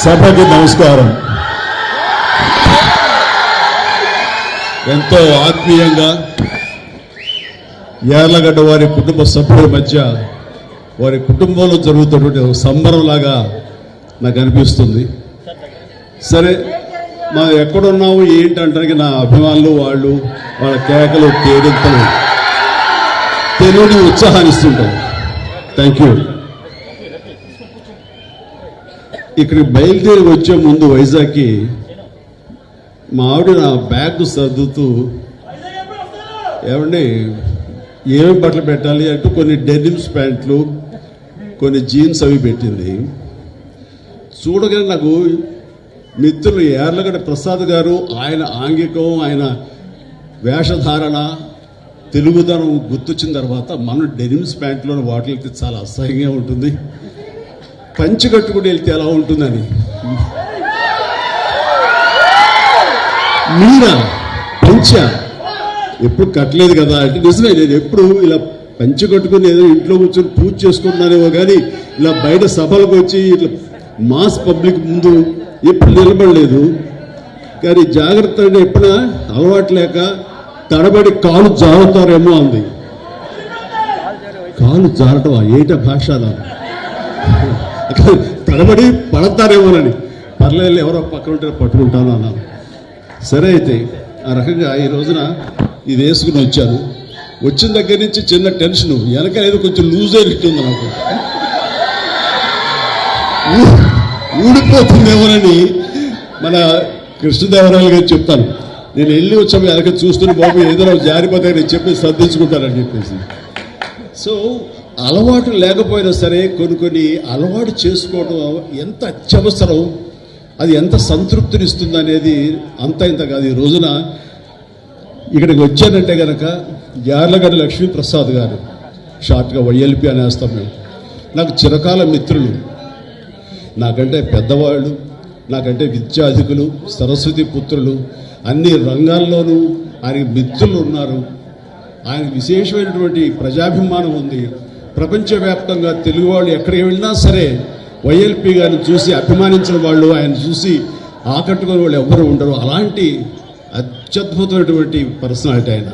సభకి నమస్కారం. ఎంతో ఆత్మీయంగా యార్లగడ్డ వారి కుటుంబ సభ్యుల మధ్య వారి కుటుంబంలో జరుగుతున్నటువంటి ఒక సంబరంలాగా నాకు అనిపిస్తుంది. సరే, మనం ఎక్కడున్నాము ఏంటంటే నా అభిమానులు వాళ్ళ కేకలు కేరింతలు తెలుగుని ఉత్సాహాన్నిస్తుంటారు. Thank you. ఇక్కడికి బయలుదేరి వచ్చే ముందు వైజాగ్కి మా ఆవిడ నా బ్యాగ్ సర్దుతూ ఏమండి ఏమేమి బట్టలు పెట్టాలి అంటూ కొన్ని డెనిమ్స్ ప్యాంట్లు కొన్ని జీన్స్ అవి పెట్టింది. చూడగానే నాకు మిత్రులు యార్లగడ్డ ప్రసాద్ గారు ఆయన ఆంగికం ఆయన వేషధారణ తెలుగుదనం గుర్తొచ్చిన తర్వాత మనం డెనిమ్స్ ప్యాంట్లోని వాటికి వెళ్తే చాలా అసహ్యంగా ఉంటుంది, పంచి కట్టుకుని వెళ్తే ఎలా ఉంటుందని. మీరా పంచ ఎప్పుడు కట్టలేదు కదా అంటే నిజమే, నేను ఎప్పుడు ఇలా పంచి కట్టుకుని ఏదో ఇంట్లో కూర్చొని పూజ చేసుకుంటున్నానేమో కానీ ఇలా బయట సభలకు వచ్చి ఇట్లా మాస్ పబ్లిక్ ముందు ఎప్పుడు నిలబడలేదు. కానీ జాగ్రత్తగా ఎప్పుడైనా అలవాటు లేక తడబడి కాలు జారుతారేమో అంది. కాలు జారటం ఏట భాష తడబడి పడతారేమోనని పర్లేదు ఎవరో పక్కన ఉంటే పట్టుకుంటాను అన్నాను. సరే అయితే ఆ రకంగా ఈ రోజున ఇది వేసుకుని వచ్చాను. వచ్చిన దగ్గర నుంచి చిన్న టెన్షన్, వెనక ఏదో కొంచెం లూజ్ అయినట్టుంది నాకు, ఊడిపోతుందేమోనని మన కృష్ణదేవరాయలు గారు చెప్తాను. నేను వెళ్ళి వచ్చాము వెనక చూస్తున్న బాబు ఏదైనా జారిపోతే నేను చెప్పి సర్దించుకుంటానని చెప్పేసి. సో అలవాటు లేకపోయినా సరే కొన్ని అలవాటు చేసుకోవడం ఎంత అత్యవసరం, అది ఎంత సంతృప్తినిస్తుంది అనేది అంత ఇంత కాదు. ఈ రోజున ఇక్కడికి వచ్చానంటే కనుక యార్లగడ్డ లక్ష్మీప్రసాద్ గారు, షార్ట్గా వైఎల్పి అనేస్తాం మేము, నాకు చిరకాల మిత్రులు, నాకంటే పెద్దవాళ్ళు, నాకంటే విద్యాధికులు, సరస్వతి పుత్రులు, అన్ని రంగాల్లోనూ ఆయనకి మిత్రులు ఉన్నారు. ఆయన విశేషమైనటువంటి ప్రజాభిమానం ఉంది. ప్రపంచవ్యాప్తంగా తెలుగు వాళ్ళు ఎక్కడికి వెళ్ళినా సరే వైఎల్పి గారిని చూసి అభిమానించిన వాళ్ళు, ఆయన చూసి ఆకట్టుకునే వాళ్ళు ఎవ్వరూ ఉండరు. అలాంటి అత్యద్భుతమైనటువంటి పర్సనాలిటీ ఆయన.